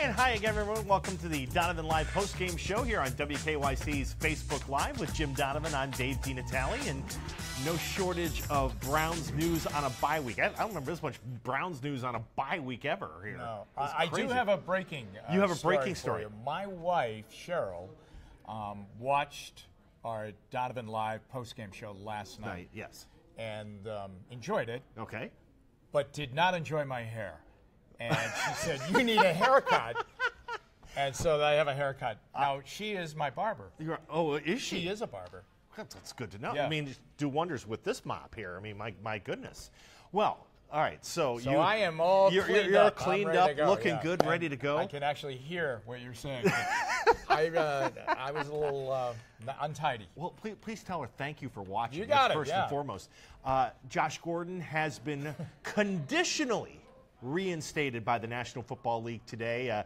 And hi again, everyone. Welcome to the Donovan Live postgame show here on WKYC's Facebook Live with Jim Donovan. I'm Dave DeNatale, and no shortage of Browns news on a bye week. I don't remember this much Browns news on a bye week ever here. No, I do have a breaking You have a breaking story. My wife, Cheryl, watched our Donovan Live postgame show last night. Yes. And enjoyed it. Okay. But did not enjoy my hair. And she said, you need a haircut. And so I have a haircut. Now, she is my barber. Is she? She is a barber. That's good to know. Yeah. I mean, just do wonders with this mop here. I mean, my goodness. Well, all right. So I am all cleaned up. You're cleaned up, looking good, and ready to go. I can actually hear what you're saying. I was a little untidy. Well, please tell her thank you for watching. You got it, first and foremost. Josh Gordon has been conditionally reinstated by the National Football League today.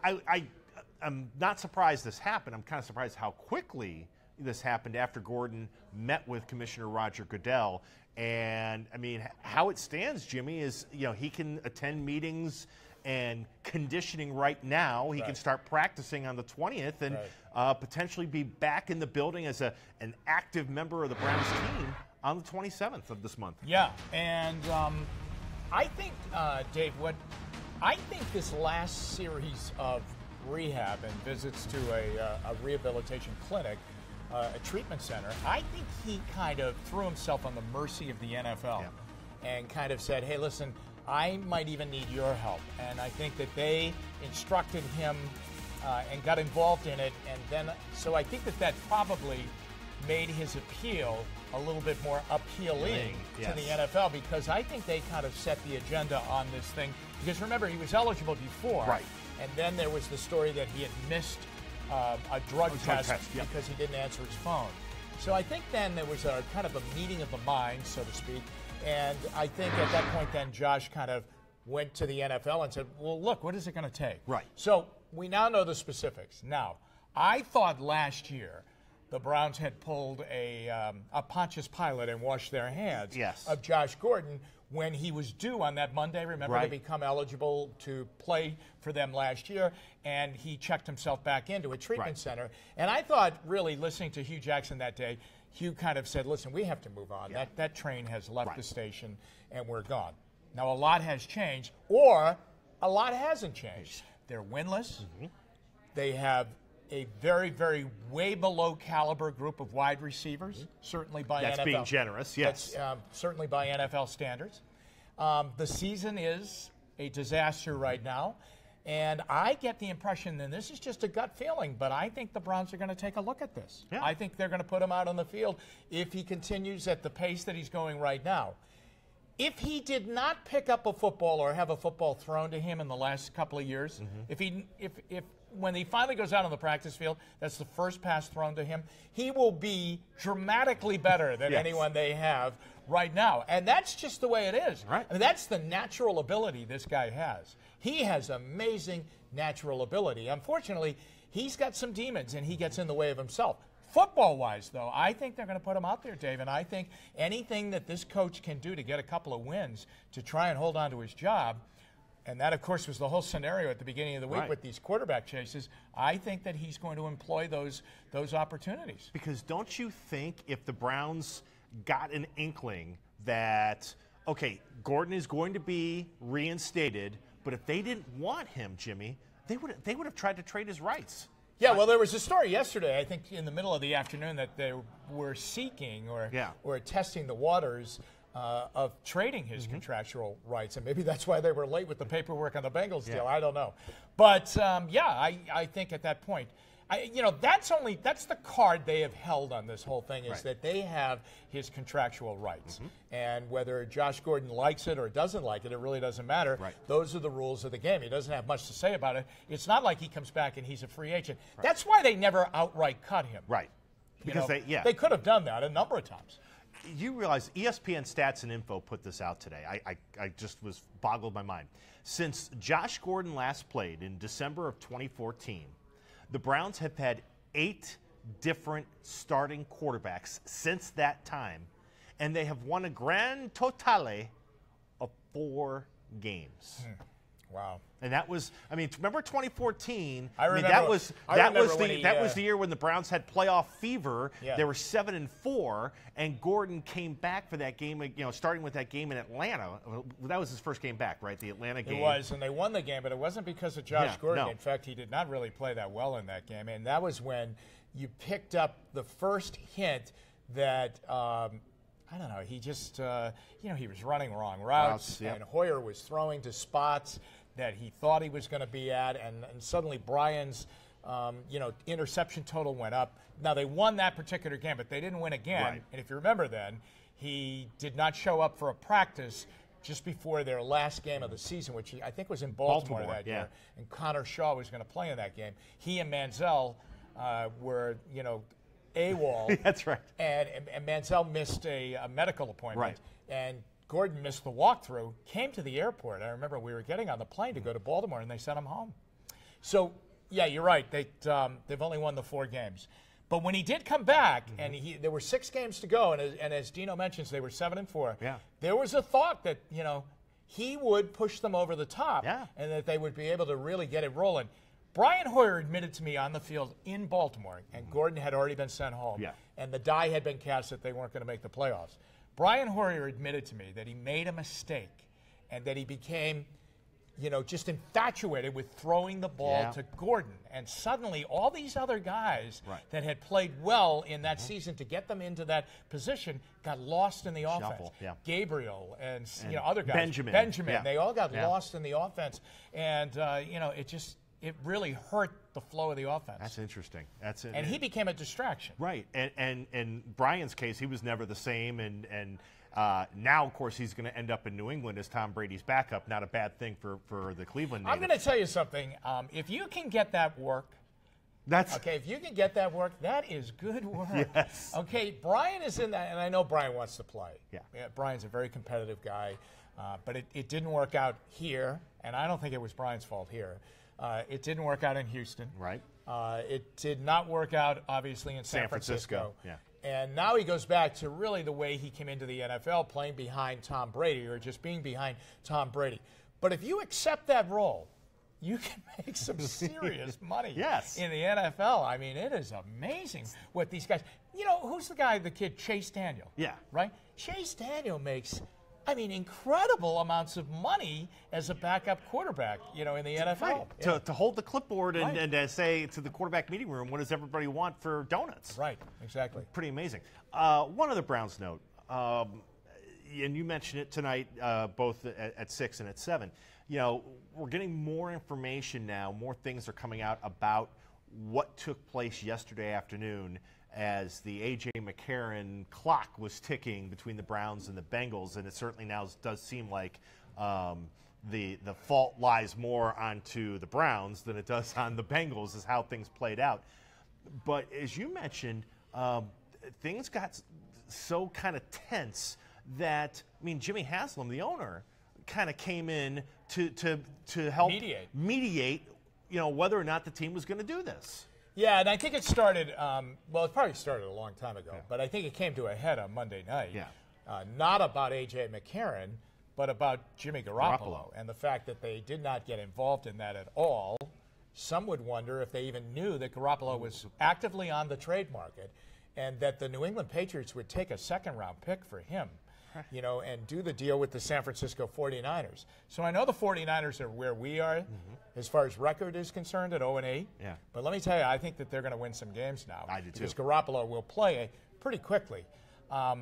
I'm not surprised this happened. I'm kind of surprised how quickly this happened after Gordon met with Commissioner Roger Goodell. And, I mean, how it stands, Jimmy, is, he can attend meetings and conditioning right now. He can start practicing on the 20th and potentially be back in the building as an active member of the Browns team on the 27th of this month. Yeah, and I think, Dave, I think this last series of rehab and visits to a rehabilitation clinic, a treatment center, I think he kind of threw himself on the mercy of the NFL and kind of said, hey, listen, I might even need your help. And I think that they instructed him and got involved in it. And then, so I think that probably made his appeal a little bit more appealing to the NFL, because I think they kind of set the agenda on this thing. Because remember, he was eligible before. Right. And then there was the story that he had missed a drug test because he didn't answer his phone. So I think then there was a kind of a meeting of the minds, so to speak. And I think at that point then Josh kind of went to the NFL and said, well, look, what is it going to take? Right. So we now know the specifics. Now, I thought last year the Browns had pulled a Pontius Pilate and washed their hands of Josh Gordon when he was due on that Monday, remember, to become eligible to play for them last year, and he checked himself back into a treatment center. And I thought, really, listening to Hugh Jackson that day, Hugh kind of said, listen, we have to move on. That train has left the station, and we're gone. Now, a lot has changed, or a lot hasn't changed. They're winless. They have a very, very way below caliber group of wide receivers, certainly by NFL. That's being generous, yes. That's certainly by NFL standards. The season is a disaster right now, and I get the impression, and this is just a gut feeling, but I think the Browns are going to take a look at this. I think they're going to put him out on the field if he continues at the pace that he's going right now. If he did not pick up a football or have a football thrown to him in the last couple of years, if when he finally goes out on the practice field, that's the first pass thrown to him, he will be dramatically better than anyone they have right now. And that's just the way it is. Right. I mean, that's the natural ability this guy has. He has amazing natural ability. Unfortunately, he's got some demons, and he gets in the way of himself. Football-wise, though, I think they're going to put him out there, Dave, and I think anything that this coach can do to get a couple of wins to try and hold on to his job, and that, of course, was the whole scenario at the beginning of the week with these quarterback chases, I think that he's going to employ those opportunities. Because don't you think if the Browns got an inkling that, okay, Gordon is going to be reinstated, but if they didn't want him, Jimmy, they would have tried to trade his rights. Yeah, well, there was a story yesterday, I think in the middle of the afternoon, that they were seeking or testing the waters of trading his contractual rights. And maybe that's why they were late with the paperwork on the Bengals deal. I don't know. But, I think at that point, that's the card they have held on this whole thing, is that they have his contractual rights. And whether Josh Gordon likes it or doesn't like it, it really doesn't matter. Those are the rules of the game. He doesn't have much to say about it. It's not like he comes back and he's a free agent. That's why they never outright cut him. Because they could have done that a number of times. You realize ESPN Stats and Info put this out today. I just was boggled my mind. Since Josh Gordon last played in December of 2014, the Browns have had 8 different starting quarterbacks since that time, and they have won a grand totale of 4 games. Wow. And that was, I mean, remember 2014? I remember. That was the year when the Browns had playoff fever. Yeah. They were 7-4, and Gordon came back for that game. Starting with that game in Atlanta. That was his first game back, right? The Atlanta game. It was, and they won the game, but it wasn't because of Josh Gordon. No. In fact, he did not really play that well in that game, and that was when you picked up the first hint that. I don't know. He just, he was running wrong routes, and Hoyer was throwing to spots that he thought he was going to be at, and suddenly Brian's, interception total went up. Now, they won that particular game, but they didn't win again. Right. And if you remember then, he did not show up for a practice just before their last game of the season, which I think was in Baltimore that year. And Connor Shaw was going to play in that game. He and Manziel were, AWOL. That's right. And Manziel missed a medical appointment. Right. And Gordon missed the walkthrough, came to the airport. I remember we were getting on the plane to go to Baltimore, and they sent him home. So, yeah, you're right. They've only won the 4 games. But when he did come back, and there were 6 games to go, and as Dino mentions, they were 7-4. Yeah. There was a thought that, he would push them over the top, and that they would be able to really get it rolling. Brian Hoyer admitted to me on the field in Baltimore, and Gordon had already been sent home, and the die had been cast that they weren't going to make the playoffs. Brian Hoyer admitted to me that he made a mistake and that he became, just infatuated with throwing the ball to Gordon. And suddenly all these other guys that had played well in that season to get them into that position got lost in the offense. Gabriel and other guys. Benjamin. They all got lost in the offense. And, it really hurt the flow of the offense. That's interesting. And he became a distraction. Right. And in Brian's case, he was never the same. And now, of course, he's going to end up in New England as Tom Brady's backup. Not a bad thing for the Cleveland native. I'm going to tell you something. If you can get that work, if you can get that work, that is good work. Yes. Okay, Brian is in that, and I know Brian wants to play. Yeah Brian's a very competitive guy, but it didn't work out here, and I don't think it was Brian's fault here. It didn't work out in Houston. Right. It did not work out, obviously, in San Francisco. Yeah. And now he goes back to really the way he came into the NFL, playing behind Tom Brady or just being behind Tom Brady. But if you accept that role, you can make some serious money in the NFL. I mean, it is amazing what these guys – who's the kid, Chase Daniel? Yeah. Right? Chase Daniel makes – incredible amounts of money as a backup quarterback, in the NFL. Right. To hold the clipboard and to say to the quarterback meeting room, what does everybody want for donuts? Right, exactly. Pretty amazing. One other Browns note, and you mentioned it tonight, both at 6 and at 7. We're getting more information now, more things are coming out about what took place yesterday afternoon as the A.J. McCarron clock was ticking between the Browns and the Bengals, and it certainly now does seem like the fault lies more onto the Browns than it does on the Bengals, is how things played out. But as you mentioned, things got so kind of tense that, Jimmy Haslam, the owner, kind of came in to help mediate, whether or not the team was going to do this. Yeah, and I think it started, it probably started a long time ago, but I think it came to a head on Monday night. Yeah. Not about A.J. McCarron, but about Jimmy Garoppolo and the fact that they did not get involved in that at all. Some would wonder if they even knew that Garoppolo was actively on the trade market and that the New England Patriots would take a second-round pick for him, and do the deal with the San Francisco 49ers. So I know the 49ers are where we are as far as record is concerned at 0-8. Yeah. But let me tell you, I think that they're going to win some games now. I do too. Because Garoppolo will play pretty quickly. So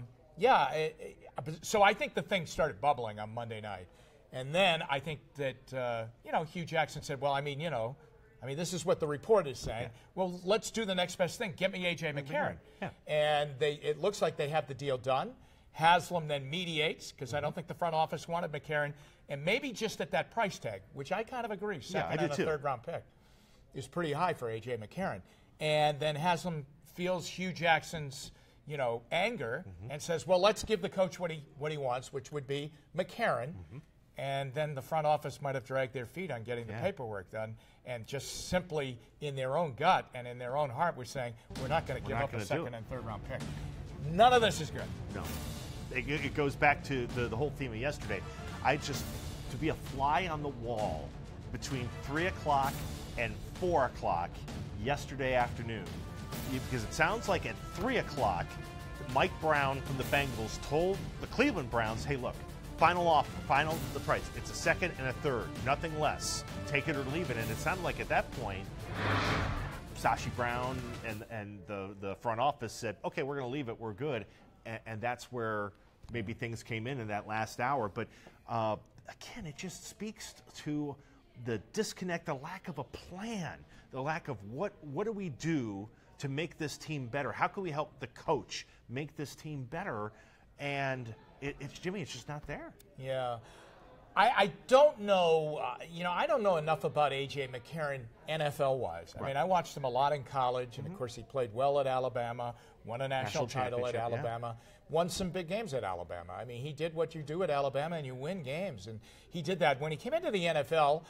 I think the thing started bubbling on Monday night. And then I think that, Hugh Jackson said, this is what the report is saying. Yeah. Well, let's do the next best thing. Get me A.J. McCarron. Yeah. And it looks like they have the deal done. Haslam then mediates, because I don't think the front office wanted McCarron, and maybe just at that price tag, which I kind of agree, second and a third-round pick, is pretty high for A.J. McCarron. And then Haslam feels Hugh Jackson's, anger and says, well, let's give the coach what he wants, which would be McCarron. And then the front office might have dragged their feet on getting the paperwork done, and just simply in their own gut and in their own heart were saying, we're not going to give up a second and third-round pick. None of this is good. No. It goes back to the whole theme of yesterday. To be a fly on the wall between 3 o'clock and 4 o'clock yesterday afternoon. Because it sounds like at 3 o'clock, Mike Brown from the Bengals told the Cleveland Browns, hey, look, final offer, the price. It's a second and a third, nothing less. Take it or leave it. And it sounded like at that point, Sashi Brown and the front office said, okay, we're going to leave it, we're good. And that's where maybe things came in that last hour. But again, it just speaks to the disconnect, the lack of a plan, the lack of what do we do to make this team better? How can we help the coach make this team better? And it's Jimmy, it's just not there. Yeah. I don't know, I don't know enough about A.J. McCarron NFL-wise. I mean, I watched him a lot in college, and, of course, he played well at Alabama, won a national title at Alabama, won some big games at Alabama. I mean, he did what you do at Alabama, and you win games. And he did that. When he came into the NFL,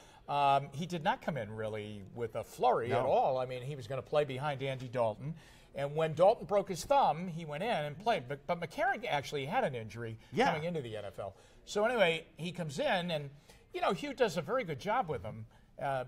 he did not come in really with a flurry at all. I mean, he was going to play behind Andy Dalton. And when Dalton broke his thumb, he went in and played. But McCarron actually had an injury coming into the NFL. So anyway, he comes in, and, Hugh does a very good job with him,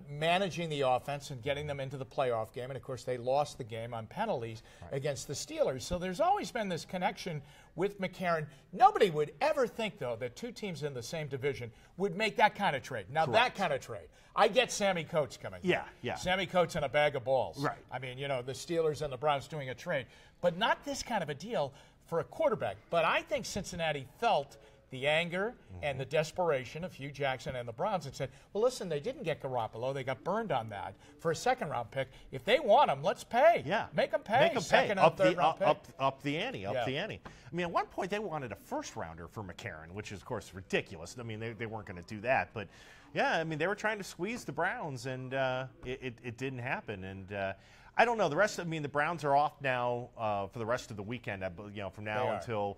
managing the offense and getting them into the playoff game. And, of course, they lost the game on penalties against the Steelers. So there's always been this connection with McCarron. Nobody would ever think, though, that two teams in the same division would make that kind of trade. Now, that kind of trade. I get Sammy Coates coming. Yeah. Sammy Coates and a bag of balls. Right. I mean, the Steelers and the Browns doing a trade. But not this kind of a deal for a quarterback. But I think Cincinnati felt the anger and the desperation of Hugh Jackson and the Browns and said, well, listen, they didn't get Garoppolo. They got burned on that for a second-round pick. If they want him, let's pay. Yeah. Make them pay. Second and third-round pick. Up the ante. I mean, at one point they wanted a first-rounder for McCarron, which is, of course, ridiculous. I mean, they weren't going to do that. But, yeah, I mean, they were trying to squeeze the Browns, and it didn't happen. And I don't know. The Browns are off now for the rest of the weekend, from now until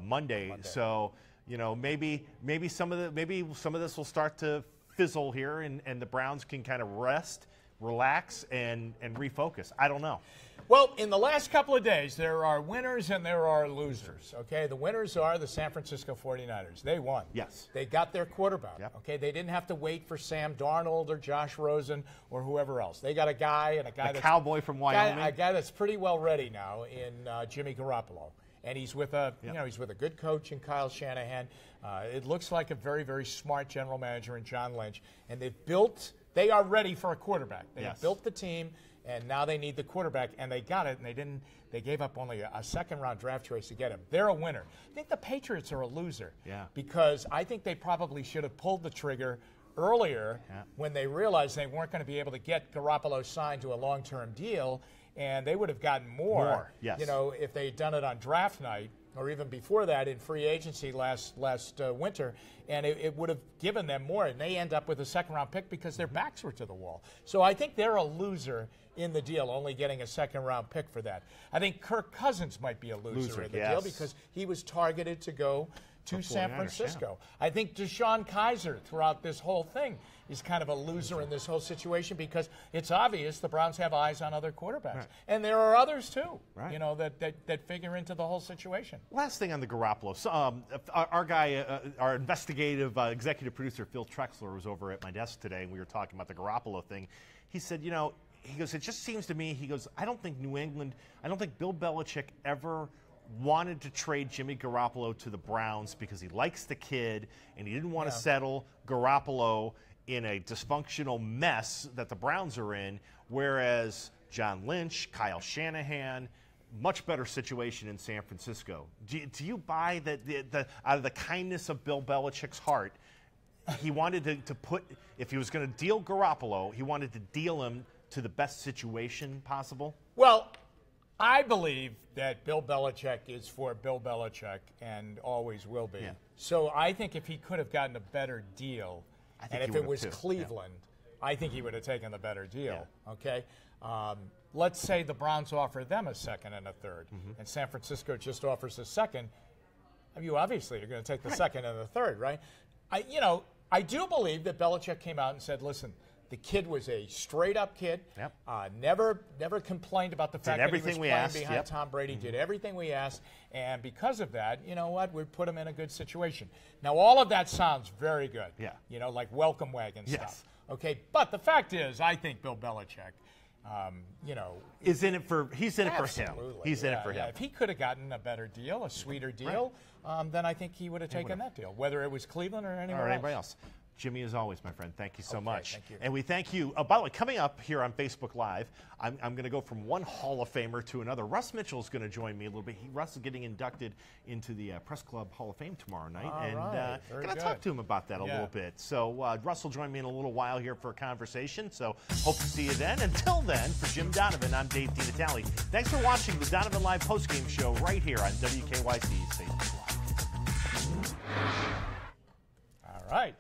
Monday. So, maybe some of this will start to fizzle here, and the Browns can kind of rest, relax, and refocus. I don't know. Well, in the last couple of days, there are winners and there are losers, okay? The winners are the San Francisco 49ers. They won. Yes. They got their quarterback, okay? They didn't have to wait for Sam Darnold or Josh Rosen or whoever else. They got a guy that's cowboy from Wyoming. A guy that's pretty well ready now in Jimmy Garoppolo. And he's with he's with a good coach in Kyle Shanahan. It looks like a very, very smart general manager in John Lynch. And they are ready for a quarterback. They built the team, and now they need the quarterback, and they got it, and they gave up only a second-round draft choice to get him. They're a winner. I think the Patriots are a loser because I think they probably should have pulled the trigger earlier when they realized they weren't going to be able to get Garoppolo signed to a long-term deal, and they would have gotten more if they had done it on draft night or even before that in free agency last winter, and it would have given them more, and they end up with a second-round pick because their backs were to the wall. So I think they're a loser in the deal, only getting a second-round pick for that. I think Kirk Cousins might be a loser in the deal because he was targeted to go to San Francisco. I think Deshaun Kaiser throughout this whole thing is kind of a loser in this whole situation because it's obvious the Browns have eyes on other quarterbacks. And there are others too, that figure into the whole situation. Last thing on the Garoppolo. So, our guy, our investigative executive producer, Phil Trexler, was over at my desk today, and we were talking about the Garoppolo thing. He said, he goes, it just seems to me, he goes, I don't think Bill Belichick ever wanted to trade Jimmy Garoppolo to the Browns because he likes the kid and he didn't want to settle Garoppolo in a dysfunctional mess that the Browns are in, whereas John Lynch, Kyle Shanahan, much better situation in San Francisco. Do you buy that out of the kindness of Bill Belichick's heart, he wanted to put, if he was going to deal Garoppolo, he wanted to deal him to the best situation possible? Well, I believe that Bill Belichick is for Bill Belichick and always will be. So I think if he could have gotten a better deal, and if it was Cleveland, I think he would have taken the better deal. Okay? Let's say the Browns offer them a second and a third, and San Francisco just offers a second. You obviously are going to take the second and the third, right? I do believe that Belichick came out and said, listen, the kid was a straight-up kid. Never complained about the fact that he was playing behind Tom Brady. Did everything we asked, and because of that, you know what? We put him in a good situation. Now, all of that sounds very good. Like welcome wagon stuff. Okay, but the fact is, I think Bill Belichick, is in it for. He's in it for him. He's in it for him. If he could have gotten a better deal, a sweeter deal, then I think he would have taken that deal, whether it was Cleveland or anybody else. Jimmy, as always, my friend, thank you so much. Thank you. And we thank you. By the way, coming up here on Facebook Live, I'm going to go from one Hall of Famer to another. Russ Mitchell is going to join me a little bit. Russ is getting inducted into the Press Club Hall of Fame tomorrow night. Very going to talk to him about that a little bit. So Russ will join me in a little while here for a conversation. So hope to see you then. Until then, for Jim Donovan, I'm Dave DeNatale. Thanks for watching the Donovan Live postgame show right here on WKYC's Facebook Live. All right.